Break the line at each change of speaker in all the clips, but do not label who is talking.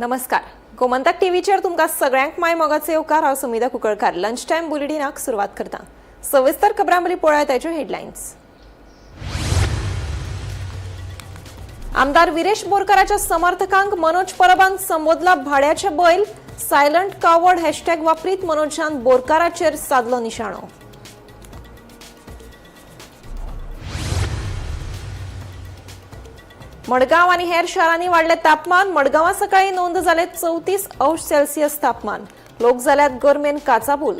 नमस्कार. गोमंतक टीव्हीचेर तुमकां सगळ्यांक माय मोगाचे येवकार. हांव सुमिता कुंकळकार. लंच टायम बुलेटिनाक सुरवात करता. सविस्तर खबरां मदीं पळयात ताच्यो हेडलायन्स. आमदार विरेश बोरकाराच्या समर्थकांक मनोज परबान संबोधला भाड्याचे बैल. सायलंट कावड हॅशटॅग वापरीत मनोजान बोरकाराचेर साधलो निशाणो. मडगांव आनी हेर शारांनी वाडले तापमान. मडगांवां सकाळी नोंद जाले 34°C तापमान. लोक जाल्यात गरमेन काचाबूल.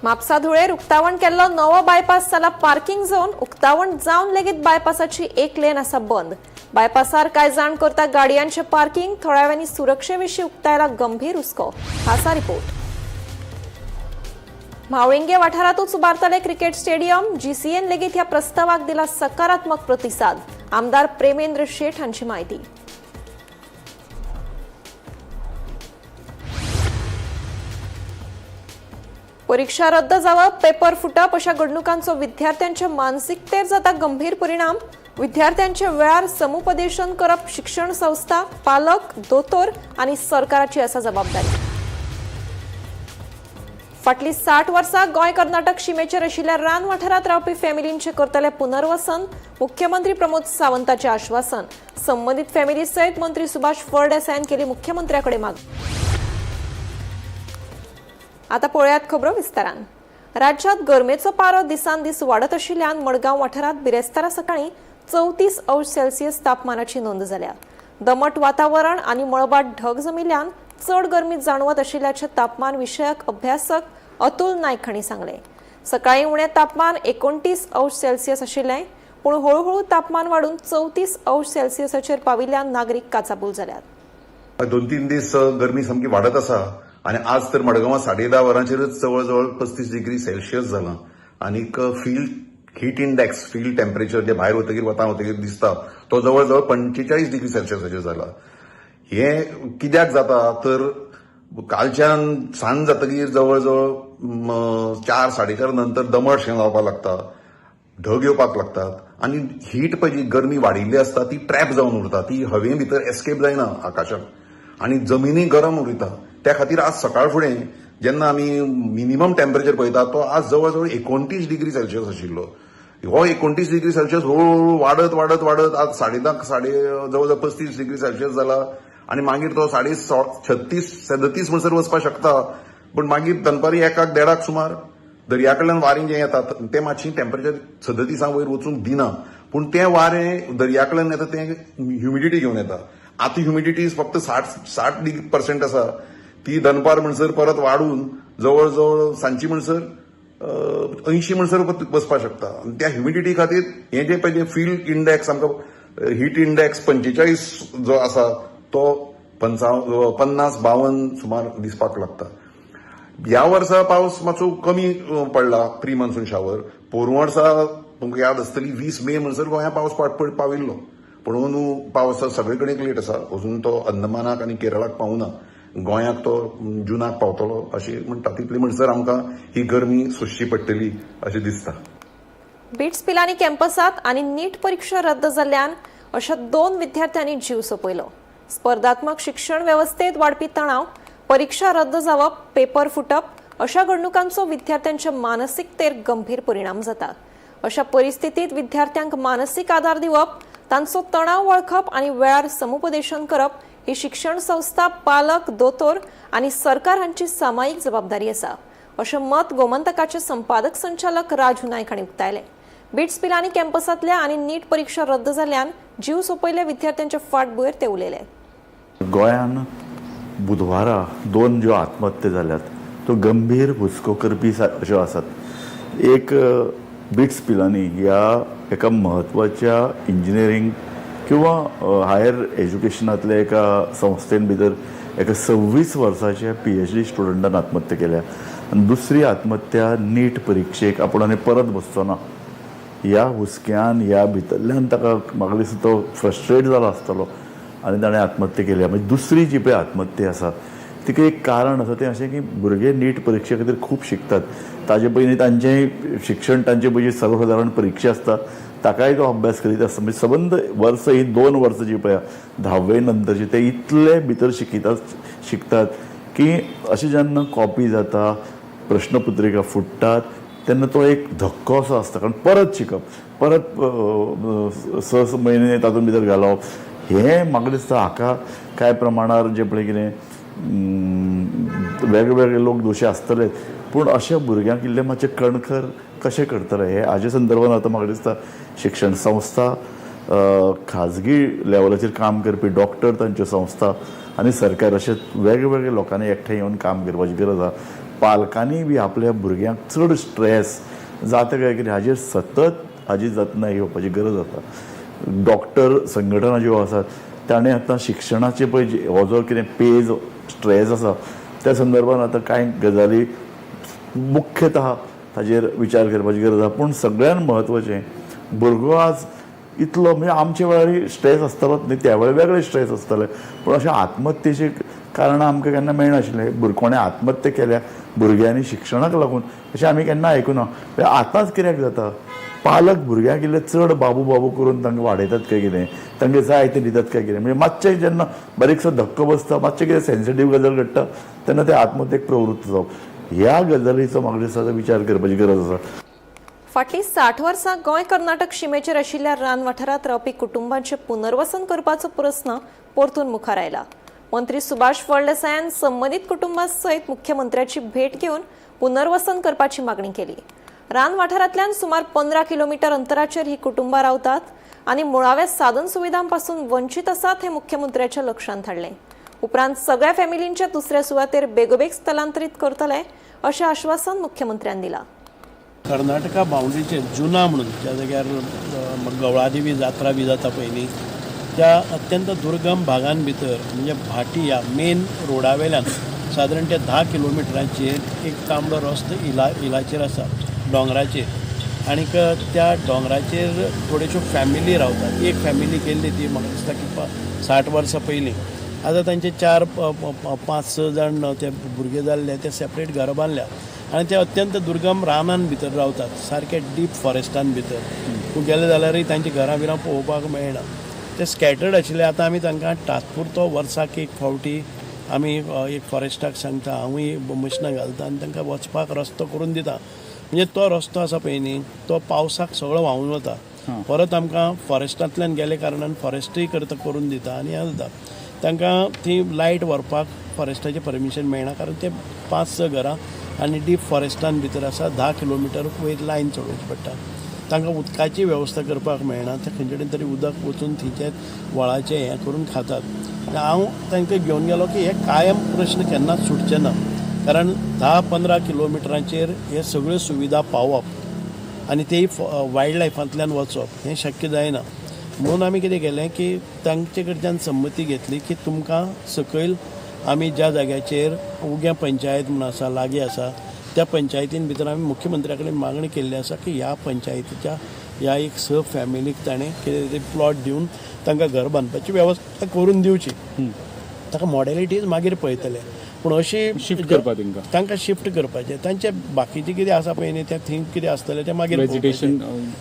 म्हापसा धुळेर उक्तावण केल्लो नवो बायपास जाला पार्किंग झोन. उक्तावण जावन लेगीत बायपासाची एक लेन आसा बंद. बायपासार कांय जाण करता गाडयांचे पार्किंग. थोड्यावेळांनी सुरक्षेविशीं उक्तायला गंभीर हुस्को. हाचा रिपोर्ट. म्हावळिंगे वाठारांतूच उबारतले क्रिकेट स्टेडियम. जीसीएन लेगीत ह्या प्रस्तावाक दिला सकारात्मक प्रतिसाद. आमदार प्रेमेंद्र शेठ हांची माहिती. परीक्षा रद्द जावप, पेपर फुटप अशा घडणुकांचो विद्यार्थ्यांच्या मानसिकतेर जाता गंभीर परिणाम. विद्यार्थ्यांचे वेळार समुपदेशन करप शिक्षण संस्था, पालक, दोतोर आनी सरकाराची आसा जबाबदारी. फाटली 60 वर्सां गोंय कर्नाटक शिमेचेर आशिल्ल्या रान वाठारांत रावपी फॅमिलींचे करतले पुनर्वसन. मुख्यमंत्री प्रमोद सावंताचे आश्वासन. संबंधित फॅमिली सयत मंत्री सुभाष फळदेसायान केली मुख्यमंत्र्याकडे मागणी. आता पळयात खबरो विस्तारान. राज्यात गरमेचो पारो दिसान दीस वाडत आशिल्ल्यान मडगांव वाठारांत बिरेस्तारा सकाळी 34°C तापमानाची नोंद जाल्या. दमट वातावरण आनी मळबाट ढग जमिल्ल्यान चड गरमी जाणवत आशिल्ल्याचे तापमान विशयक अभ्यासक अतुल नायक हांणी सांगले. सकाळी उणें तापमान 29°C आशिल्लें, पूण हळूहळू तापमान वाडून 34°C पाविल्ल्यान नागरीक काचाबूल जाल्यात.
2-3 दीस गरमी सामकी वाडत आसा आणि आज तर मडगांवां 10:30 वरांचेरच जवळ 35°C जालां. आनीक field heat index, field temperature जे भायर वतकीर दिसता तो जवळ 45°C जाला. हे कित्याक जाता तर कालच्यान सांज जातकीर जवळ 4-4:30 नंतर दमटशें जावपाक लागता, ढग येवपाक लागतात आनी हीट पळय जी गरमी वाडिल्ली आसता ती ट्रॅप जावन उरता. ती हवे भितर एस्केप जायना आकाशात आनी जमिनी गरम उरता. त्या खातीर आज सकाळ फुडें जेन्ना आमी मिनिमम टेम्परेचर पळयता तो आज जवळ 29°C आशिल्लो. हो 29°C हळूहळू वाडत वाडत वाडत आज 10:30 जवळ 35°C जाला आणि मागीर तो 36-37 म्हणसर वचपाक शकता. पण मागीर दनपारी 1-1:30 सुमार दर्या कडल्यान वारें जें येता तें मातशें टेम्परेचर 37 वयर वचूंक दिना. पूण तें वारें दर्या कडल्यान येता तें ह्युमिडिटी घेवन येता. आतां ह्युमिडिटी फक्त 60% आसा. ती दनपार म्हणसर परत वाडून जवळ सांजची म्हणसर 80 म्हणसर वचपाक शकता. आनी त्या ह्युमिडिटी खातीर हें जें पळय फील्ड इंडेक्स आमकां हीट इंडेक्स 45 जो आसा तो 50-52 सुमार दिसपाक लागता. ह्या वर्सा पावस मातसो कमी पडला, प्री मान्सून शावर. पोरूं वर्सा तुमकां याद आसतली 20 मे म्हणसर गोंयांत पावस पाविल्लो. पूण अंदू पावस सगळे कडेन लेट आसा. अजून तो अंदमानाक आनी केरळाक पावूना. गोंयाक तो जुनाक पावतलो अशें म्हणटा. तितले म्हणसर आमकां ही गरमी सोंसची पडटली अशें दिसता.
बिट्स पिलानी कॅम्पसात आनी नीट परीक्षा रद्द जाल्ल्यान अशा 2 विद्यार्थ्यांनी जीव सोंपयलो. स्पर्धात्मक शिक्षण वेवस्थेत वाडपी तणाव, परीक्षा रद्द जावप, पेपर फुटप अशा घडणुकांचो विद्यार्थ्यांच्या मानसिकतेर गंभीर परिणाम जाता. अशा परिस्थितीत विद्यार्थ्यांक मानसीक आदार दिवप, तांचो तणाव वळखप आनी वेळार समुपदेशन करप ही शिक्षण संस्था, पालक, दोतोर आनी सरकार हांची सामायिक जबाबदारी आसा अशें मत गोमंतकाचे संपादक संचालक राजू नायक हांणी उक्तायलें. बिट्स पिलानी कॅम्पसांतल्या आनी नीट परीक्षा रद्द जाल्ल्यान जीव सोंपयल्ल्या विद्यार्थ्यांच्या फाटभुंयेर ते उलयले.
गोंयान बुधवारा 2 ज्यो आत्महत्या जाल्यात त्यो गंभीर हुस्को करपी अश्यो आसात. एक बिट्स पिलानी ह्या एका म्हत्वाच्या इंजिनियरींग किंवा हायर एज्युकेशनांतल्या एका संस्थेन भितर एका 26 वर्साच्या PhD स्टुडंटान आत्महत्या केल्या. आनी दुसरी आत्महत्या नीट परीक्षेक आपुणांनी परत बसचो ना ह्या हुस्क्यान ह्या भितरल्यान ताका म्हाका दिसता तो फ्रस्ट्रेट जालो आसतलो आनी ताणें आत्महत्या केल्या. म्हणजे दुसरी जी पळय आत्महत्या आसा तिका एक कारण आसा तें अशें की भुरगे नीट परीक्षे खातीर खूब शिकतात. ताजे पयलीं तांचें शिक्षण तांचे पयलीं सर्वसाधारण परीक्षा आसता ताकाय तो अभ्यास करीत आसता. म्हणजे सबंद वर्स ही 2 वर्सां जी पळय 10वे नंतरची ते इतले भितर शिकतात की अशें जेन्ना कॉपी जाता प्रश्नपत्रिका फुटतात तेन्ना तो एक धक्को असो आसता. कारण परत शिकप परत 6 म्हयने तातूंत भितर घालप हें म्हाका दिसता हाका कांय प्रमाणार जें पळय कितें वेगवेगळे लोक दोशी आसतले पूण अशा भुरग्यांक इल्लें मातशें कणखर कशें करतले हे हाजे संदर्भांत आतां म्हाका दिसता शिक्षण संस्था खाजगी लेवलाचेर काम करपी डॉक्टर तांच्यो संस्था आनी सरकार अशे वेगवेगळ्या लोकांनी एकठांय येवन काम करपाची गरज आसा. पालकांनी बी आपल्या भुरग्यांक चड स्ट्रेस जाता काय कितें हाजेर सतत हाजी जतनाय घेवपाची गरज आसा. डॉक्टर संघटना ज्यो आसात ताणें आतां शिक्षणाचे पळय हो जो कितें पेज स्ट्रेस आसा त्या संदर्भात आतां कांय गजाली मुख्यतः ताजेर विचार करपाची गरज आसा. पूण सगळ्यान म्हत्वाचें भुरगो आज इतलो म्हणजे आमचे वेळार स्ट्रेस आसतालोच न्ही त्या वेळार वेगळे स्ट्रेस आसताले पूण अशें आत्महत्येची कारणां आमकां केन्ना मेळनाशिल्लें. कोणें आत्महत्या केल्या भुरग्यांनी शिक्षणाक लागून अशें आमी केन्ना आयकुना. आतांच कित्याक जाता पालक भुरग्यांक इल्लें चड बाबू बाबू करून तांकां वाडयतात काय कितें तांकां जाय तें दितात काय कितें म्हणजे मातशें जेन्ना बारीकसो धक्को बसता मातशें कितें सेन्सिटीव गजाल घडटा तेन्ना ते आत्महत्येक प्रवृत्त जावप ह्या गजालीचो म्हाका दिसता विचार करपाची गरज आसा.
फाटलीं 60 वर्सां गोंय कर्नाटक शिमेचेर आशिल्ल्या रान वाठारांत रावपी कुटुंबांचें पुनर्वसन करपाचो प्रस्न परतून मुखार आयला. मंत्री सुभाष फळदेसायान संबंदीत कुटुंबां सयत मुख्यमंत्र्याची भेट घेवन पुनर्वसन करपाची मागणी केली. रान वाठारांतल्यान सुमार 15 किलोमीटर अंतराचेर ही कुटुंबां रावतात आनी मुळाव्या साधन सुविधांपासून वंचीत आसात हें मुख्यमंत्र्याच्या लक्षांत हाडलें. उपरांत सगळ्या फॅमिलींच्या दुसऱ्या सुवातेर बेगोबेग स्थलांतरीत करतले अशें आश्वासन मुख्यमंत्र्यान दिलां.
कर्नाटका बाउंड्रीचेर जुना म्हणून ज्या जाग्यार गवळादेवी जात्रा बी जाता पयलीं त्या अत्यंत दुर्गम भागां भितर म्हणजे भाटी ह्या मेन रोडा वयल्यान सादारण ते 10 किलोमिटरांचेर एक तांबडो रस्तो इलाचेर आसा दोंगराचेर आनीक त्या दोंगराचेर थोड्योश्यो फॅमिली रावतात. एक फॅमिली केल्ली ती म्हाका दिसता की 60 वर्सां पयलीं. आतां तांचे 4-5-6 जाण ते भुरगे जाल्ले ते सेपरेट घरां बांदल्या आनी ते अत्यंत दुर्गम रानान भितर रावतात सारके डीप फॉरेस्टान भितर. तूं गेले जाल्यारय तांची घरां बिरां पळोवपाक मेळना. ते स्कॅटर्ड आशिल्ले. आतां आमी तांकां तात्पुरतो वर्साक एक फावटी आमी एक फॉरेस्टाक सांगता हांवूय मशिनां घालता आनी तांकां वचपाक रस्तो करून दिता. म्हणजे तो रस्तो आसा पळय न्ही तो पावसाक सगळो व्हांवून वता. परत आमकां फॉरेस्टांतल्यान गेले कारणान फॉरेस्टूय करून दिता आनी हें जाता. तांकां ती लायट व्हरपाक फॉरेस्टाचें परमिशन मेळना कारण ते 5-6 घरां आनी डीप फॉरेस्टान भितर आसा. 10 किलोमिटर वयर लायन चडोवची पडटा. तांकां उदकाची वेवस्था करपाक मेळना. ते खंयचे कडेन तरी उदक वचून थंयचे व्हाळाचें हें करून खातात. हांव तांकां घेवन गेलो की हे कायम प्रश्न केन्नाच सुटचे ना कारण 10-15 किलोमिटरांचेर हे सगळ्यो सुविधा पावप आनी तेय वायल्ड लायफांतल्यान वचप हें शक्य जायना. म्हणून आमी कितें केलें की तांचे कडच्यान संमती घेतली की तुमकां सकयल आमी ज्या जाग्याचेर उग्या पंचायत म्हणून आसा लागीं आसा त्या पंचायतीन भितर आमी मुख्यमंत्र्या कडेन मागणी केल्ली आसा की ह्या पंचायतीच्या ह्या एक 6 फॅमिलीक ताणें कितें तरी प्लॉट दिवन तांकां घर बांदपाची वेवस्था करून दिवची. ताका मॉडेलिटीज मागीर पळयतले पूण अशी शिफ्ट करपा तांकां शिफ्ट करपाचें. तांचे बाकीचें कितें आसा पळय न्ही तें थंय कितें आसतलें तें मागीर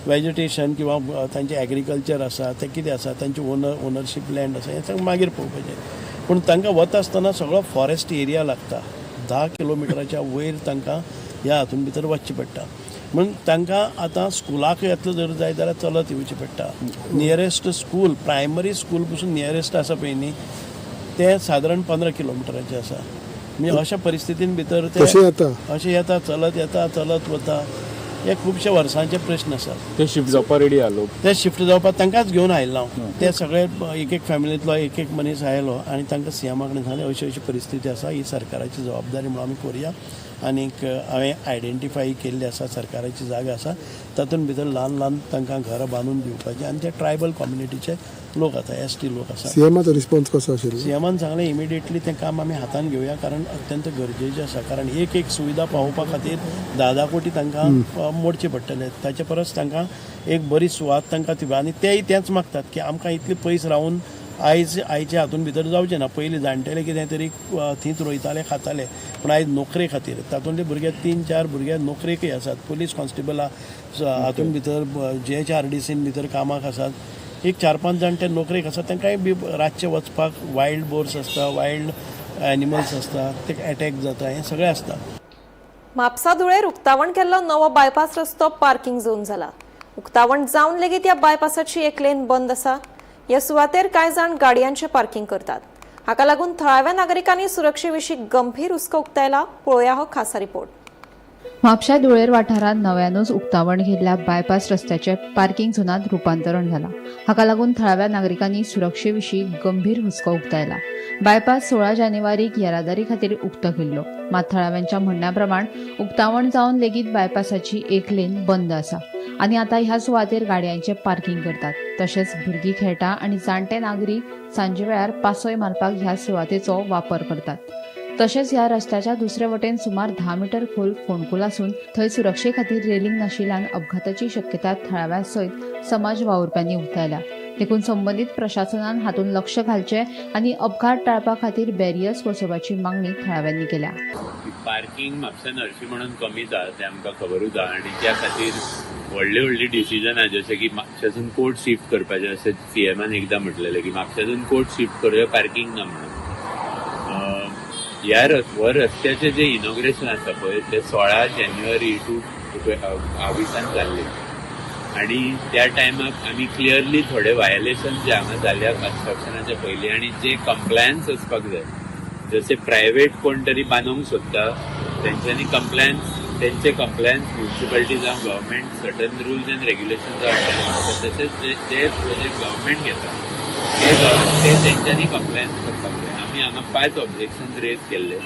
वेजिटेशन किंवा तांचें एग्रीकल्चर आसा तें कितें आसा तांची ओनरशीप लँड आसा हें सगळें मागीर पळोवपाचें. पूण तांकां वता आसतना सगळो फॉरेस्ट एरिया लागता. 10 किलोमिटराच्या वयर तांकां ह्या हातून भितर वचचें पडटा. म्हणून तांकां आतां स्कुलाक येतलो जर जाय जाल्यार चलत येवचें पडटा. नियरेस्ट स्कूल प्रायमरी स्कूल पसून नियरेस्ट आसा पळय न्ही ते सादारण 15 किलोमिटराचें आसा. म्हणजे अशा परिस्थितीन भितर ते अशें येता चलत वता. हे खुबशे वर्सांचे प्रश्न आसात.
ते शिफ्ट जावपाक रेडी आलो
ते शिफ्ट जावपाक तांकांच घेवन आयला हांव. ते सगळे एक फॅमिलींतलो एक मनीस आयलो आनी तांकां सीएमा कडेन सांगलें अशी परिस्थिती आसा ही सरकाराची जबाबदारी म्हणून आमी करुया. आनीक हांवें आयडेंटिफाय केल्ली आसा सरकाराची जागा आसा तातूंत भितर ल्हान तांकां घरां बांदून दिवपाचें आनी ते ट्रायबल कम्युनिटीचे लोक आसा ST लोक आसा.
सीएमाचो रिस्पॉन्स कसो आशिल्लो?
सीएमान सांगलें इमिडिएटली तें काम आमी हातान घेवया कारण अत्यंत गरजेचें आसा. कारण एक सुविधा पावोवपा खातीर 10 कोटी तांकां मोडचे पडटले. ताचे परस तांकां एक बरी सुवात तांकां दिवया आनी तेय तेंच मागतात की आमकां इतले पयस रावून आयचे हातून भितर जावचें ना. पयलीं जाणटेले कितें तरी थंयच रोयताले खाताले, पूण आयज नोकरे खातीर तातूंतले भुरगे 3-4 भुरगे नोकरेकय आसात. पुलीस कॉन्स्टेबला हातून भितर GHRDCन भितर कामाक आसात. एक 4-5 जाणटे नोकरेक आसात. तांकांय बी रातचे वचपाक वायल्ड बोर्स आसता, वायल्ड एनिमल्स आसता, ते अटॅक जाता, हें सगळें आसता.
म्हापसा धुळेर उक्तावण केल्लो नवो बायपास रस्तो पार्किंग झोन जाला. उक्तावण जावन लेगीत ह्या बायपासाची एक लेन बंद आसा. ह्या सुवातेर कांय जाण गाडयांचे पार्किंग करतात. हाका लागून थळाव्या नागरिकांनी सुरक्षेविशीं गंभीर हुस्को उक्तायला. पळोवया हो खासा रिपोर्ट.
म्हापशा धुळेर वाठारात नव्यानूच उक्तावण केल्ल्या बायपास रस्त्याचे पार्किंग झोनात रुपांतरण जाला. हाका लागून थळाव्या नागरिकांनी सुरक्षेविशीं गंभीर हुस्को उक्तायला. बायपास 16 जानेवारीक येरादारी खातीर उक्तो केल्लो, मात थळाव्यांच्या म्हणण्या प्रमाण उक्तावण जावन लेगीत बायपासाची एक लेन बंद आसा आनी आतां ह्या सुवातेर गाडयांचे पार्किंग करतात. तशेंच भुरगीं खेळटा आनी जाणटे नागरीक सांजे वेळार पासोय मारपाक ह्या सुवातेचो वापर करतात. तशेंच ह्या रस्त्याच्या दुसरे वटेन सुमार 10 मीटर खोल फोंडकूल आसून थंय सुरक्षे खातीर रेलिंग नाशिल्ल्यान अपघाताची शक्यता थळाव्या सयत समाज वावुरप्यांनी उक्तायल्या. देखून संबंदीत प्रशासनान हातून लक्ष घालचे आनी अपघात टाळपा खातीर बॅरियर्स बसोवपाची मागणी थळाव्यांनी केल्या.
पार्किंग म्हापसा हरशीं म्हणून कमी जाता तें आमकां खबरूच आहा आनी त्या खातीर व्हडली डिसिजनां जशें की म्हापशासून कोर्ट शिफ्ट करपाचें, अशें CMन एकदां म्हटलेलें की म्हापशासून कोर्ट शिफ्ट करया, पार्किंग ना म्हणून. ह्या रस्त्याचें जें इनॉग्रेशन आसा पळय तें 16 जानेवारी 2020 जाल्लें आनी त्या टायमाक आमी क्लियरली थोडे वायलेशन जे हांगा जाल्या कन्स्ट्रक्शनाच्या पयलीं आनी जे कंप्लायन्स आसपाक जाय, जशे प्रायवेट कोण तरी बांदूंक सोदता तेंच्यांनी तेंचे कंप्लायन्स म्युन्सिपालिटी जावं government certain rules end regulation जावं, तशेंच जे प्रोजेक्ट गव्हर्मेंट घेता ते तेंच्यांनी कंप्लायन्स करपाक जाय. आमी हांगा 5 ऑब्जेक्शन रेज केल्ले.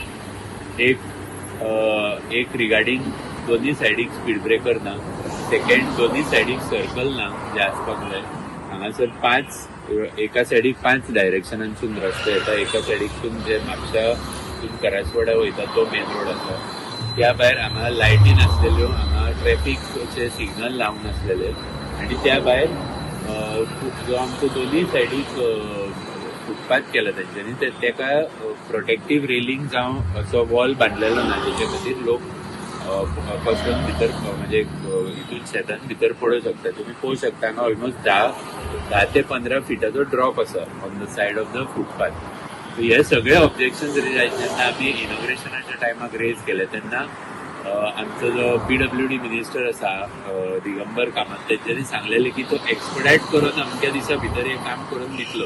एक रिगार्डिंग दोन्ही सायडीक स्पीड ब्रेकर ना, सेकंड दोन्ही सायडीक सर्कल ना जे आसपाक जाय. हांगासर एका सायडीक 5 डायरेक्शनांसून रस्ते येता. एका सायडीकसून जे म्हापशासून करासवाडा वयता तो मेन रोड आसा. त्या भायर हांगा लायटी नासलेल्यो, हांगा ट्रॅफिकचे सिग्नल लावंक नासलेले आनी त्या भायर जो आमचो दोन्ही सायडीक फुटपाथ केला तेंच्यांनी तेका प्रोटेक्टीव रेलिंग जावं असो वॉल बांदलेलो ना, तेच्या खातीर लोक पसरून भितर म्हणजे हितून शेतान भितर पडूंक शकता. तुमी पळोवंक शकता हांगा ऑलमोस्ट 10 ते 15 फिटाचो ड्रॉप आसा on the said of the footpath. हे सगळे ऑब्जेक्शन जेन्ना आमी इनॉग्रेशनाच्या टायमाक रेज केले तेन्ना आमचो जो PWD मिनिस्टर आसा दिगंबर कामत तेंच्यांनी सांगलेलें की तो एक्सपडायट करून अमक्या दिसा भितर हें काम करून दितलो.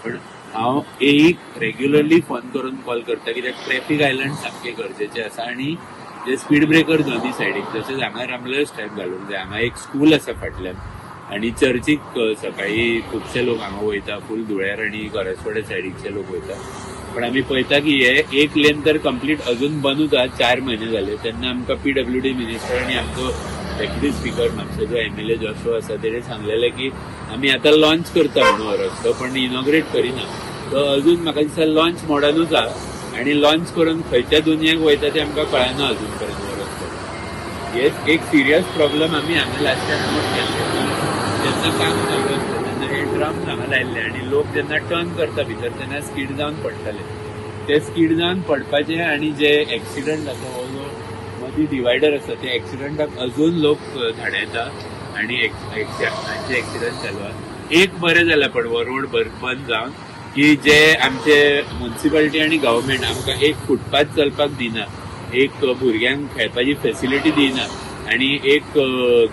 पण हांव एक रेग्युलरली फोन करून कॉल करता कित्याक ट्रॅफिक आयलंड सामकें गरजेचें आसा आनी जे स्पीड ब्रेकर दोन्ही सायडीक तशेंच हांगा रामलस टायप घालूंक जाय. हांगा एक स्कूल आसा फाटल्यान आनी चर्चीक सकाळी खुबशे लोक हांगा वयता, फूल धुळेर आनी करासवाडे सायडीकचे लोक वयता. पण आमी पळयता की हे एक लेन तर कंप्लीट अजून बनूच आहा. 4 म्हयने जाले तेन्ना आमकां PWD मिनिस्टर आनी आमचो डेप्युटी स्पीकर म्हापशेचो MLA जोशुआ आसा तेणें सांगलेलें की आमी आतां लॉन्च करता म्हणून हो रस्तो, पण इनॉग्रेट करिना. तो अजून म्हाका दिसता लॉन्च मोडानूच आहा आनी लॉन्च करून खंयच्या दुनियाक वयता तें आमकां कळना अजून पर्यंत हो रस्तो. हे एक सिरियस प्रॉब्लम आमी हांगा लास्ट टायम नोट केल्ले. जेन्ना काम चालू आसता तेन्ना हे ड्रम्स हांगा लायल्ले आनी लोक जेन्ना टर्न करता भितर तेन्ना स्कीड जावन पडटाले. ते स्कीड जावन पडपाचे आनी जे एक्सिडंट जाता हो जो मदीं डिवायडर आसा ते एक्सिडंटाक अजून लोक धाडयता आनी एक्सिडंट चालू आहा. एक बरें जालें पण हो रोड बंद जावन की जे आमचे म्युन्सिपालिटी आनी गव्हर्मेंट आमकां एक फुटपाथ चलपाक दिना, एक भुरग्यांक खेळपाची फेसिलिटी दिना आनी एक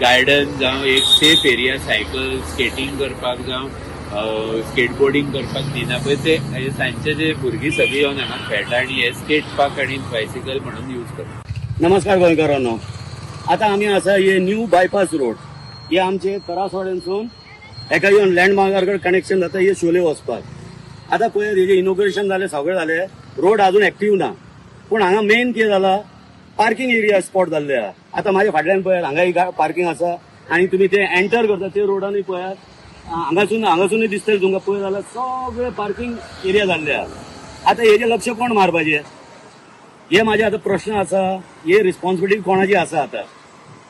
गार्डन जावं एक सेफ एरिया सायकल स्केटिंग करपाक जावं स्केटबोर्डिंग करपाक दिना पळय ते सांजचे जे भुरगीं सगळीं येवन हांगा खेळटा आनी हे स्केट पार्क आनी बायसिकल म्हणून यूज करता.
नमस्कार गोंयकारांनो, आतां आमी आसा हे न्यू बायपास रोड. हे आमचे करासवाड्यानसून एका येवन लँडमार्कार कडेन कनेक्शन जाता हे शोले वचपाक. आतां पळय हेजे इनॉग्रेशन जालें, सगळें जालें, रोड अजून एक्टिव्ह ना. पूण हांगा मेन कितें जाला, पार्किंग एरिया स्पॉट जाल्ले आहा. आतां म्हाज्या फाटल्यान पळयात हांगा एक पार्किंग आसा आनी तुमी ते एंटर करता ते रोडानूय पळयात हांगासूनय दिसतले तुमकां पळय जाल्यार सगळे पार्किंग एरिया जाल्ले आहा. आतां हेजें लक्ष कोण मारपाचें हे म्हाजे आतां प्रश्न आसा. हे रिस्पॉन्सिबिलिटी कोणाची आसा? आतां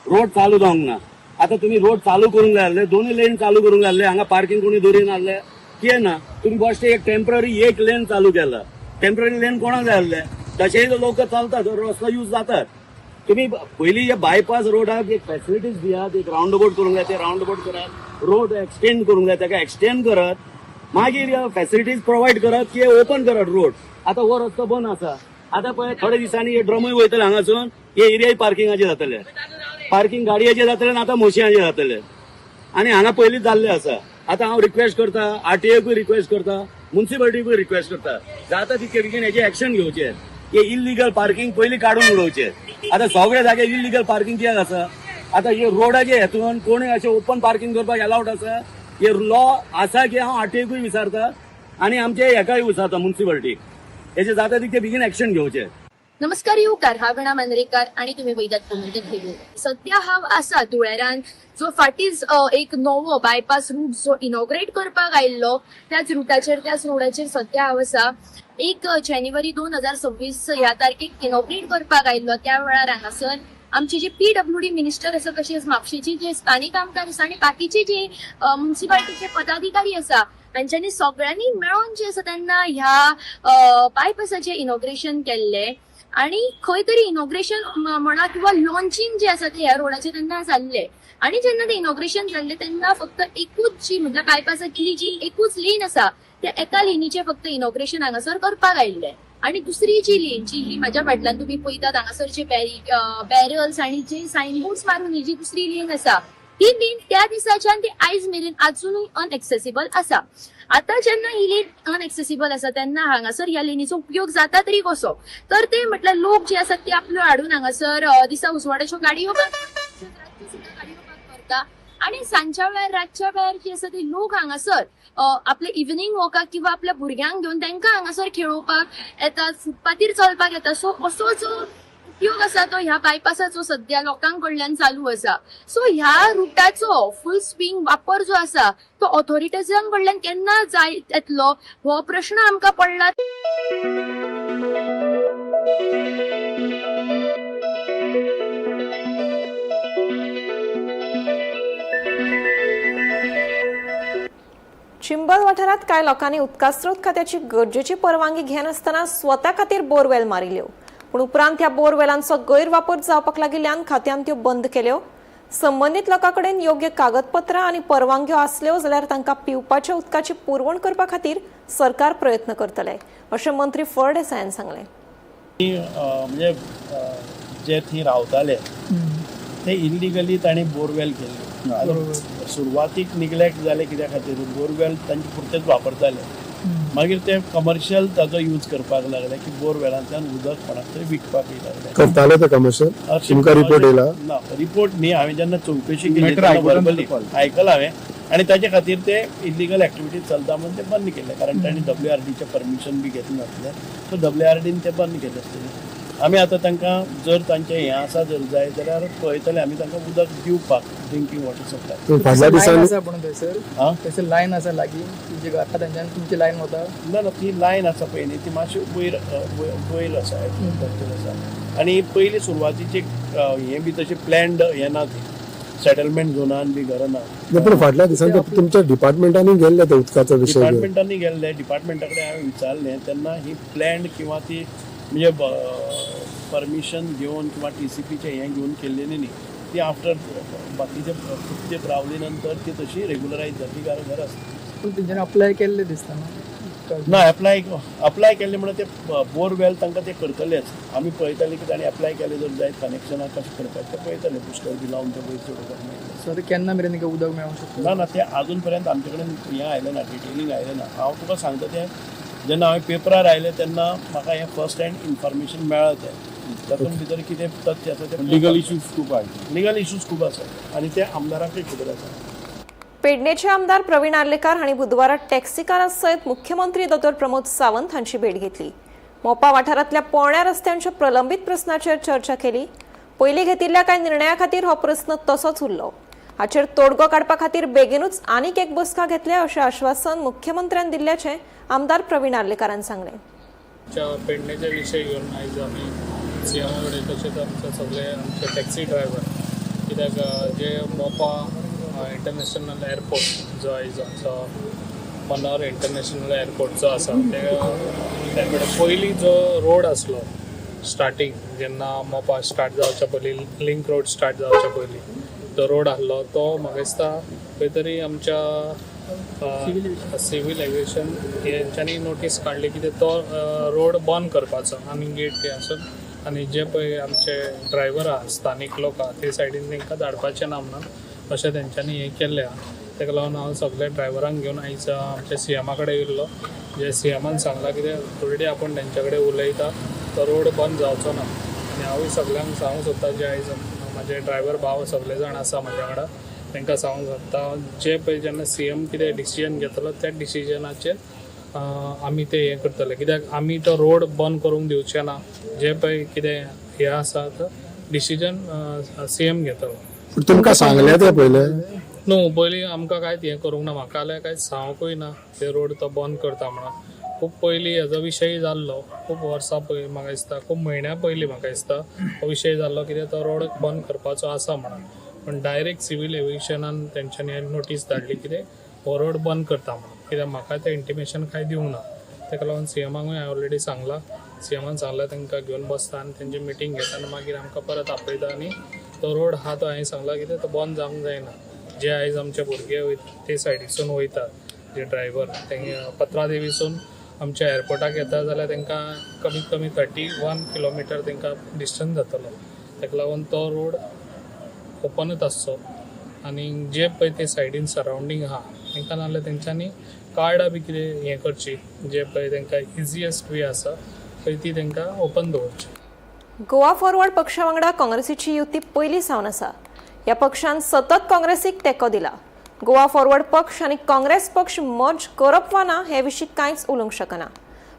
रोड चालू जावंक ना. आतां तुमी रोड चालू करूंक जाय आसले, दोनूय लेन चालू करूंक जाय आसले. हांगा पार्किंग कोणी दवरिना आसले कितें ना तुम्ही बस एक टेम्पररी एक लेन चालू केला टेम्पररी लेन कोणाक जाय आसलें तशेंय लोक चालतात रस्तो यूज जातात तुम्ही पहिली जे बायपास रोडाक एक फॅसिलिटीज दियात एक राऊंड अबाउट करूंक जाय ते राऊंड अबाउट करात रोड एक्सटेंड करूंक जाय ताका एक्सटेंड करत मागीर फॅसिलिटीज प्रोवायड करत की ओपन करत रोड आता हो रस्तो बंद आसा आता पळय थोड्या दिसांनी हे ड्रमूय वयतले हांगासून हे एरिया पार्किंगाचे जातले पार्किंग गाडयांचे जातले आनी आतां म्हशींचे जातले आनी हांगा पयलींच जाल्ले आसा आता हांव रिक्वेस्ट करता आरटीओकूय रिक्वेस्ट करता म्युन्सिपालिटीकूय रिक्वेस्ट करता जाता तितके बेगीन हेचे एक्शन घेवचे हे इल्लीगल पार्किंग पयलीं काडून उडोवचे आता सगळे जागे इल्लीगल पार्किंग कित्याक आसा आता हे रोडाचे हेतून कोणी अशें ओपन पार्किंग करपाक अलाउड आसा हे लॉ आसा की हांव आरटीओकूय विचारता आनी आमचे हेकाय विचारता म्युन्सिपालिटीक हेचे जाता तितके बेगीन एक्शन घेवचे.
नमस्कार येवकार हांव वीणा मांद्रेकार आणि तुम्ही पळयतात गोमंतक टीव्ही. सध्या हांव आसा धुळेरान जो फाटीच एक नवो बायपास रूट जो इनॉग्रेट करपाक आयिल्लो त्याच रोडाचेर सध्या हांव आसा. 1 जानेवारी 2026 ह्या तारखेक इनॉग्रेट करपाक आयिल्लो त्या वेळार हांगासर आमचे जे पीडब्ल्यूडी मिनिस्टर आसा तशेंच म्हापशेचे जे स्थानिक आमदार आसा आणि बाकीचे जे म्युन्सिपालिटीचे पदाधिकारी आसा हांच्यांनी सगळ्यांनी मेळून जे आसा तेन्ना ह्या बायपासाचे इनॉग्रेशन केल्ले आणि खंय तरी इनॉग्रेशन म्हणा किंवा लॉन्चिंग जे आसा ते ह्या रोडाचे तेन्ना जाल्ले आणि जेन्ना ते इनॉग्रेशन जाल्ले तेन्ना फक्त एकूच जी म्हणजे बायपासातली जी एकूच लेन आसा त्या एका लेनीचे फक्त इनॉग्रेशन हांगासर करपाक आयिल्ले आणि दुसरी जी लेन जी ही म्हाज्या फाटल्यान तुम्ही पळयतात हांगासर जे बॅरल्स आणि जे सायनबोर्ड्स मारून ही जी दुसरी लेन आसा ही लेन त्या दिसाच्यान ते आयज मेरेन अजूनय अनएक्सेसिबल आसा. आता जेन्ना ही लेन अनएक्सेसिबल आसा तेन्ना हांगासर ह्या लेनीचो उपयोग जाता तरी कसो तर ते म्हटल्यार लोक जे आसात ते आपलो हाडून हांगासर दिसा उजवाडाच्यो गाडयो करता आणि सांजच्या वेळार रातच्या वेळार जे आसा ते लोक हांगासर आपले इव्हिनिंग वॉकाक किंवा आपल्या भुरग्यांक घेवन तांकां हांगासर खेळोवपाक येतात फुटपाथीर चलपाक येता. सो असो जो उपयोग आसा तो ह्या बायपासाचो सध्या लोकांक कडल्यान चालू आसा. सो ह्या रुटाचो फुल स्विंग वापर जो आसा तो ऑथॉरिटीजां कडल्यान केन्ना जाय येतलो हो प्रश्न आमकां पडला.
चिंबल वाठारात कांय लोकांनी उदकास्रोत खात्याची गरजेची परवानगी घेनासतना स्वता खातीर बोरवेल मारिल्ल्यो पूण उपरांत ह्या बोरवेलांचो गैरवापर जावपाक लागिल्ल्यान खात्यान त्यो बंद केल्यो. संबंदीत लोकां कडेन योग्य कागदपत्रां आनी परवानग्यो आसल्यो जाल्यार तांकां पिवपाच्या उदकाची पुरवण करपा खातीर सरकार प्रयत्न करतले अशें मंत्री फळदेसायान सांगलें.
म्हणजे जे थंय रावताले ते इल्लिगली तांणी बोरवेल केल्ले. सुरवातीक निग्लेक्ट जाले कित्या खातीर बोरवेल तांचे पुरतेच वापरताले मागीर ते कमर्शियल ताचो यूज करपाक लागले की बोरवेलांतल्यान उदक कोणाक तरी विकपाक लागले.
करताले ते कमर्शियल तुमकां रिपोर्ट येयला?
ना रिपोर्ट न्ही हांवें जेन्ना चवकशी केली आयकलां हांवें आनी ताचे खातीर ते इल्लिगल एक्टिविटीज चलता म्हणून ते बंद केले कारण तांणी WRDचें परमिशन बी घेतलें नासलें सो WRDन ते बंद केले आसतले. आमी आतां तांकां जर तांचें हें आसा जर जाय जाल्यार पळयतले आमी तांकां उदक दिवपाक ड्रिंकींग वॉटर सप्लाय.
फाटल्या दिसांनी
थंयसर लायन आसा लागीं तुमचे घरा थंयच्यान तुमची लायन वता?
ना ती लायन आसा पळय न्ही ती मातशी वयर आसा आनी पयलीं सुरवातीचे हें बी तशें प्लॅन्ड हें ना ती सेटलमेंट झोनान बी घरां ना.
पूण फाटल्या दिसांनी तुमच्या डिपार्टमेंटांनी गेल्ले ते उदकाचो विशय
डिपार्टमेंटांनी गेल्ले डिपार्टमेंटा कडेन हांवें विचारलें तेन्ना ही प्लॅन्ड किंवा ती म्हणजे परमिशन घेवन किंवा TCPचें हें घेवन केल्लेली न्ही ती आफ्टर बाकीचे तेंप रावले नंतर ती तशी रेग्युलरायज जातली घर आसता.
पूण तेंच्यांनी अप्लाय केल्ले दिसता
ना अप्लाय केल्ले म्हणून ते बोरवेल तांकां ते करतलेच. आमी पळयताले की तांणी अप्लाय केले जर जायत कनेक्शनां कशें करपाक ते पळयतले पुष्कळ बी लावन ते वयर सोडूंक मेळटलें.
सो केन्ना मेरेन उदक मेळूंक शकता?
ना ते अजून पर्यंत आमचे कडेन हें आयलें ना डिटेलिंग आयलें ना. हांव तुका सांगता तें जेन्ना हांवें पेपरार आयलें तेन्ना म्हाका हें फर्स्ट हँड इन्फॉर्मेशन मेळ्ळें तें तातूंत भितर कितें तथ्य आसा ते लिगल इश्यूज खूब आसा आनी ते आमदारांकूय खबर आसा.
पेडणेचे आमदार प्रवीण आर्लेकार हांणी बुधवारा टॅक्सी कारां सयत मुख्यमंत्री डॉ. प्रमोद सावंत हांची भेट घेतली. मोपा वाठारांतल्या पोरण्या रस्त्यांच्या प्रलंबीत प्रस्नाचेर चर्चा केली. पयलीं घेतिल्ल्या कांय निर्णया खातीर हो प्रस्न तसोच उरलो. हाचेर तोडगो काडपा खातीर बेगीनूच आनीक एक बसका घेतल्या अशें आश्वासन मुख्यमंत्र्यान दिल्ल्याचें आमदार प्रवीण आर्लेकारान सांगलें.
पेडणेचे विशय घेवन आयज आमी CM कडेन तशेंच आमचे सगळे आमचे टॅक्सी ड्रायव्हर कित्याक जे मोपा इंटरनॅशनल एअरपोर्ट जो आयज आमचो मनोहर इंटरनॅशनल एअरपोर्ट जो आसा त्या कडेन पयलीं जो रोड आसलो स्टार्टींग जेन्ना मोपा स्टार्ट जावच्या पयलीं लिंक रोड स्टार्ट जावच्या पयलीं जो रोड आसलो तो म्हाका दिसता खंय तरी आमच्या सिव्हिल एव्हिएशन हेंच्यांनी नोटीस काडली की तो रोड बंद करपाचो आनी गेट ते आसून आनी जे पळय आमचे ड्रायव्हर आहा स्थानीक लोक आहा ते सायडीन तांकां धाडपाचें ना म्हणून अशें तेंच्यांनी हें केल्लें आहा. ताका लागून हांव सगळे ड्रायव्हरांक घेवन आयज आमच्या सीएमा कडेन येयल्लो जे सीएमान सांगलां कितें ऑलरेडी आपूण तेंच्या कडेन उलयता तो रोड बंद जावचो ना आनी हांवूय सगळ्यांक सांगूंक सोदता जे आयज म्हाजे ड्रायव्हर भाव सगळे जाण आसा म्हाज्या वांगडा तांकां सांगूंक सोदता जे पळय जेन्ना सीएम कितें डिसिजन घेतलो त्या डिसिजनाचेर आमी ते हें करतले कित्याक आमी तो रोड बंद करूंक दिवचे ना जे पळय कितें हें आसा तो डिसिजन सीएम घेतलो.
तुमकां सांगले ते पयले
न्हू पयलीं आमकां कांयच हें करूंक ना म्हाका जाल्यार कांयच सांगूंकूय ना ते रोड तो बंद करता म्हणून खूब पयलीं हेजो विशय जाल्लो खूब वर्सां पयलीं म्हाका दिसता खूब म्हयन्या पयलीं म्हाका दिसता हो विशय जाल्लो कितें तो रोड बंद करपाचो आसा म्हणून पण डायरेक्ट सिव्हील एव्हिएशनान तेंच्यांनी नोटीस धाडली कितें हो रोड बंद करता म्हणून कित्याक म्हाका तें इंटिमेशन कांय दिवंक ना ताका लागून सीएमाकूय हांवें ऑलरेडी सांगलां सीएमान सांगलां तांकां घेवन बसता आनी तेंची मिटींग घेता आनी मागीर आमकां परत आपयता आनी तो रोड आहा तो हांवें सांगला कितें तो बंद जावंक जायना. जे आयज आमचे भुरगे ते सायडीसून वयतात जे ड्रायव्हर ते पत्रादेवीसून आमच्या एअरपोर्टाक येता जाल्यार तांकां कमीत कमी 31 किलोमिटर तांकां डिस्टन्स जातलो ताका लागून तो रोड ओपनूच आसचो आनी जे पळय ते सायडीन सरावंडींग आहा तांकां नाजाल्यार तेंच्यांनी कार्डां बी कितें हें करची जे पळय तांकां इजियस्ट वे आसा पळय ती तांकां ओपन दवरची.
गोवा फॉरवर्ड पक्षा वांगडा काँग्रेसीची युती पयलीं सावन आसा. ह्या पक्षान सतत काँग्रेसीक तेंको दिला. गोवा फॉरवर्ड पक्ष आनी काँग्रेस पक्ष मर्ज करप वा ना हे विशीं कांयच उलोवंक शकना.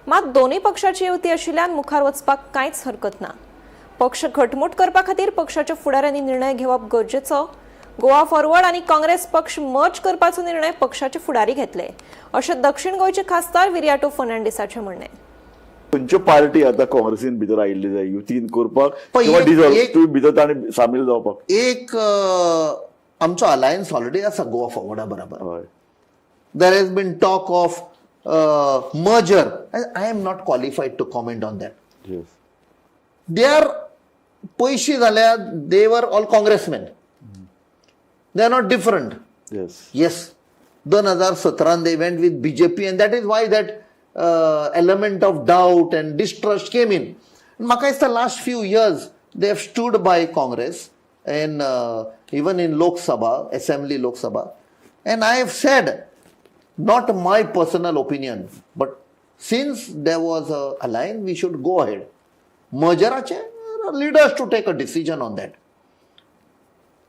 मात दोनूय पक्षाची युती आशिल्ल्यान मुखार वचपाक कांयच हरकत ना. पक्ष घटमूट करपा खातीर पक्षाच्या फुडाऱ्यांनी निर्णय घेवप गरजेचो. गोवा फॉरवर्ड आनी काँग्रेस पक्ष मर्ज करपाचो निर्णय पक्षाचे फुडारी घेतले अशें दक्षिण गोंयचे खासदार विर्याटो फर्नांडिसाचें म्हणणें.
खंयच्यो पार्टी आतां काँग्रेसीन भितर आयिल्ली जाय युतीन करपाक
पण
किंवा
एक-
डिझॉल्व
एक-
तुम्ही भितर तांणी सामील जावपाक
एक आमचो अलायन्स ऑलरेडी आसा गोवा फॉरवर्डा बरोबर.
हय
there has been talk of merger. I am not qualified to comment on that.
Yes
they are पयशी जाल्यार they were all congressman. They are not different.
Yes
Yes, 2017 they went with BJP and that is why that element of doubt and distrust came in. Maka is the last few years they have stood by Congress and even in Lok Sabha, Assembly Lok Sabha, and I have said, not my personal opinion, but since there was a line, we should go ahead. Mergerache leaders to take a decision on that.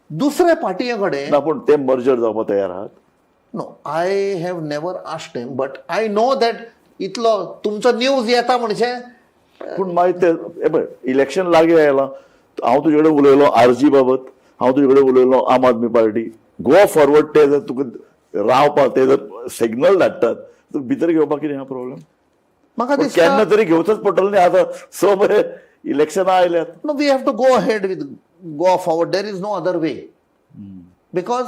दुसऱ्या पार्टीकडे
ना पण ते merger जावपाक तयार आहात.
No I have never asked him but I know that इतलो तुमचो news येता म्हणजे
पूण मागीर ते हे पळय इलेक्शन लागीं आयलां हांव तुजे कडेन उलयलो आरजी बाबत हांव तुजे कडेन उलयलो आम आदमी पार्टी गोवा फॉरवर्ड ते जर तुका रावपाक ते जर सिग्नल धाडटात तर भितर घेवपाक कितें हा प्रॉब्लेम.
म्हाका
केन्ना
दिसता
तरी घेवचोच पडटलो न्ही आतां स बरे इलेक्शनां आयल्यात.
No we have to go ahead with Goa forward. There is no other way because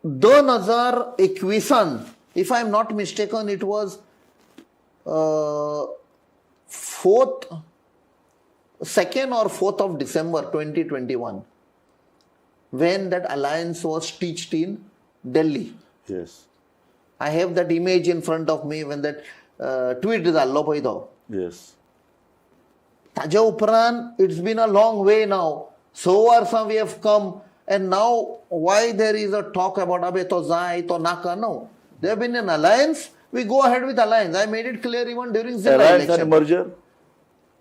2021 if I am not mistaken it was 2nd or 4th of December 2021 when that alliance was stitched in Delhi.
Yes
I have that image in front of me when that tweet जाल्लो पळय तो.
Yes
ताजे उपरांत it's been a long way now. So वर्सां we have come and now why there is a talk about abe to जाय to नाका. No, they have been an alliance. We go ahead with alliance. I made it clear even during Zilla
alliance आनी
election.
Merger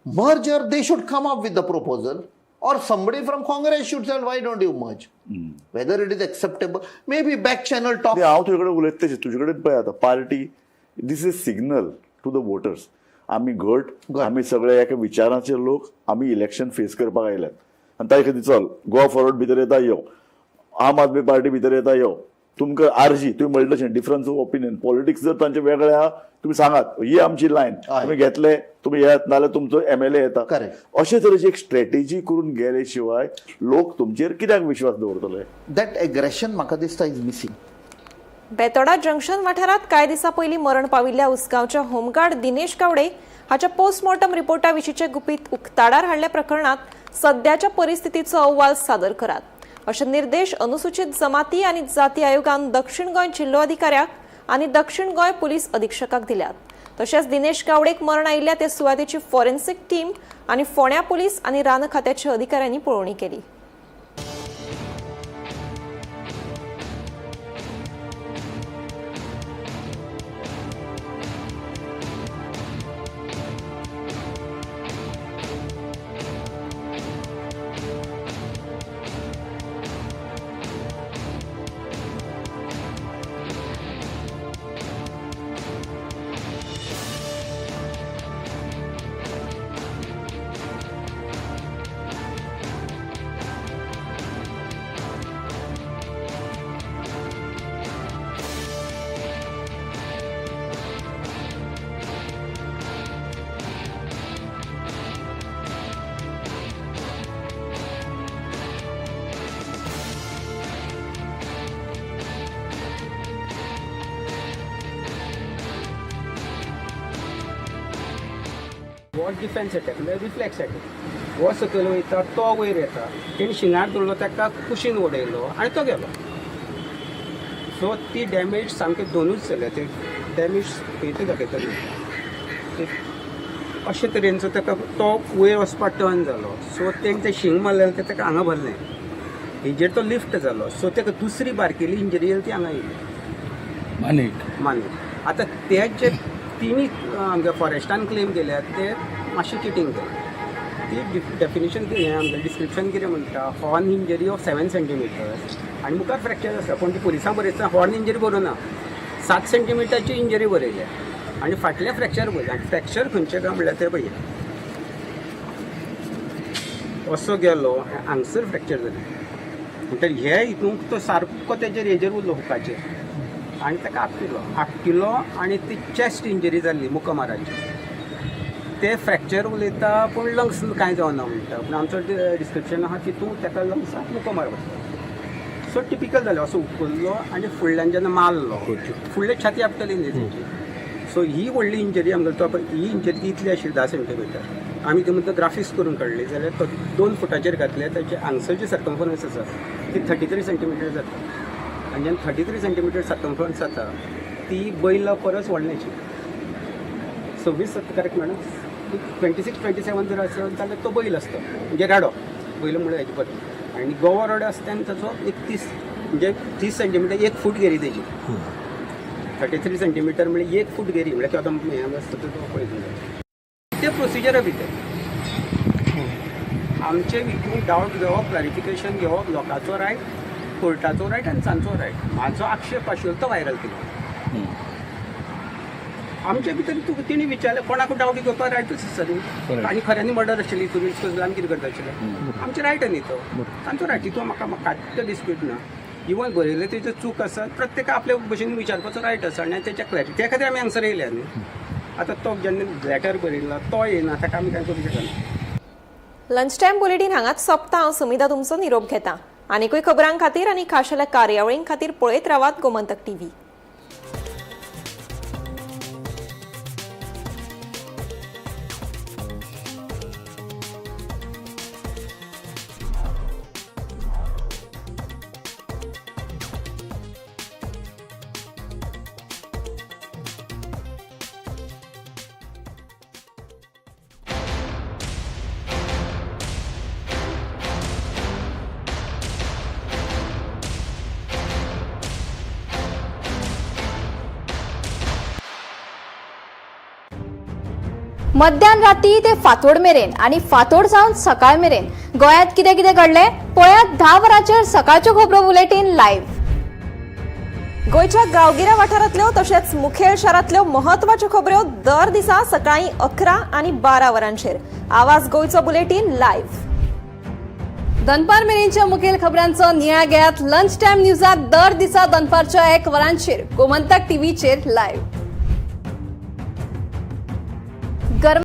Merger, they should come up with the proposal or somebody from Congress should say why don't you merge. Whether it is acceptable, maybe back channel talk.
हांव तुजे कडेन उलयता तेजें तुजे कडेन पळय आतां party this is signal to the voters. आमी घट आमी सगळे एका विचाराचे लोक आमी इलेक्शन फेस करपाक आयल्यात आनी ताजे खातीर चल गोवा फॉरवर्ड भितर येता यो आम आदमी पार्टी भितर येता यो तुमकां आरजी तुवें म्हणलें तशें डिफरन्स ऑफ ओपिनियन पॉलिटिक्स जर तांचे वेगळे आहा तुमी सांगात ही आमची लायन तुमी घेतले तुमी येत नाल्यार तुमचो MLA येता.
Correct.
अशे तरेची एक स्ट्रॅटेजी करून गेले शिवाय लोक तुमचेर कित्याक विश्वास दवरतले.
That aggression म्हाका दिसता is missing.
बेतोडा जंक्शन वाठारात कांय दिसा पयलीं मरण पाविल्ल्या उसगांवच्या होमगार्ड दिनेश गावडे हाच्या पोस्टमॉर्टम रिपोर्टा विशींचे गुपीत उक्ताडार हाडल्या प्रकरणात सद्याच्या परिस्थितीचो अहवाल सादर करात अशे निर्देश अनुसूचित जमाती आनी जाती आयोगान दक्षिण गोंय जिल्लो अधिकाऱ्याक आनी दक्षिण गोंय पुलीस अधीक्षकाक दिल्यात। तशेंच दिनेश गावडेक मरण आयिल्ल्या ते सुवातेची फॉरेन्सिक टीम आनी फोंड्या पुलीस आनी रान खात्याच्या अधिकाऱ्यांनी पळोवणी केली।
हो डिफेन्स अटॅक म्हणजे रिफ्लेक्स अटॅक हो सकयल वयता तो वयर येता तेणी शिंगार धरलो ताका कुशीन उडयलो आनी तो गेलो सो ती डॅमेज सामके दोनूच जाले ते डॅमेज पळयता दाखयतले अशे तरेनचो ताका तो वयर वचपाक टर्न जालो सो तेणी तें शिंग मारलेलें तें ताका हांगा भरलें हेजेर तो लिफ्ट जालो सो ताका दुसरी बारकेली इंजरी येयली ती हांगा येयली मानेक आतां ते जे तिनी आमच्या फॉरेस्टान क्लेम केल्यात ते मातशें चिटींग केलें ती डेफिनेशन हें आमचें डिस्क्रिप्शन कितें म्हणटा हॉर्न इंजरी ऑफ 7 सेंटीमिटर्स आनी मुखार फ्रॅक्चर आसा पूण ती पुलिसां बरयता हॉर्न इंजरी बरोवना 7 सेंटीमिटरची इंजरी बरयल्या आनी फाटलें फ्रॅक्चर बरयलें आनी फ्रॅक्चर खंयचें काय म्हणल्यार तें पळय असो गेलो हांगसर फ्रॅक्चर जालें म्हणटकीर हे हितूंक तो सारको तेजेर हेजेर उरलो हुकाचेर आनी ताका आपटिलो आनी ती चॅस्ट इंजरी जाल्ली मुखामाराची ते फ्रॅक्चर उलयता पूण लंग्स कांय जावना म्हणटा पूण आमचो डिस्क्रिप्शन आहा तितूंत ताका लंग्साक मुखामार बसलो सो टिपिकल जालें असो उखल्लो आनी फुडल्यान जेन्ना मारलो फुडले छाती आपटली न्ही तेची सो ही व्हडली इंजरी आमकां तो ही इंजरी इतली आशिल्ली 10 सेंटीमिटर आमी ती म्हणटा ग्राफिक्स करून काडली जाल्यार तो 2 फुटाचेर घातले ताचे हांगसरची सर्कमफरन्स आसा ती 33 सेंटीमिटर जाता आनी जेन्ना 33 सेंटीमिटर सर्कमफरन्स जाता ती बैला परस व्हडल्याची 26 करेक्ट मॅडम 26-27 जर आसत जाल्यार तो बैल आसता म्हणजे राडो बैल म्हणल्यार हेजे परत आनी गोवा राडो आसता तेन्ना ताचो 31 म्हणजे 30 सेंटीमिटर 1 फूट गेरी तेजी 33 सेंटीमिटर म्हणजे 1 फूट गेरी म्हळ्यार तो आतां हें आसता तो पळयत ते प्रोसिजरा भितर आमचे हितून डावट घेवप क्लॅरिफिकेशन घेवप लोकांचो रायट कोर्टाचो रायट आनी तांचो रायट म्हाजो आक्षेप आशिल्लो तो व्हायरल केलो आमचे भितर तिणी विचारलें कोणाक डावट घेवपाक रायटूच आसा न्ही आनी खऱ्यांनी मर्डर आशिल्ली टुरिस्ट कसलो आमी कितें करता आशिल्ले आमचे रायट न्ही तो तांचो रायट तितून म्हाका डिस्प्यूट ना इवन बरयलें तेजे चूक आसा प्रत्येका आपल्या भशेन विचारपाचो रायट आसा आनी तेच्या क्लॅरिटी त्या खातीर आमी आन्सर येयल्या न्ही आतां तो जेन्ना लॅटर बरयला तो येना ताका आमी कांय करूं शकना।
लंच टायम बुलेटिन हांगाच सोंपता हांव सुमिता तुमचो निरोप घेता आनीकूय खबरां खातीर आनी खाशेल्या कार्यावळीं खातीर पळयत रावात गोमंतक टीव्ही।
मध्यान राती ते फातोड मेरेन आणि फातोड सावन सकाळ मेरेन गोयात कितें कितें घडलें पळयात 10 वरांचेर सकाळच्यो खबरो बुलेटिन लायव्ह।
गोयच्या गांवगिऱ्या वाठारांतल्यो तशेंच मुखेल शारांतल्यो महत्वाच्यो खबरो दर दिसा सकाळीं 11 आनी 12 वरांचेर आवाज गोयचो बुलेटिन लायव्ह।
दनपार मेरेनच्या मुखेल खबरांचो नियाळ घेयात लंच टायम न्यूजाक दर दिसा दनपारच्या 1 वरांचेर गोमंतक टीव्हीचेर लायव्ह।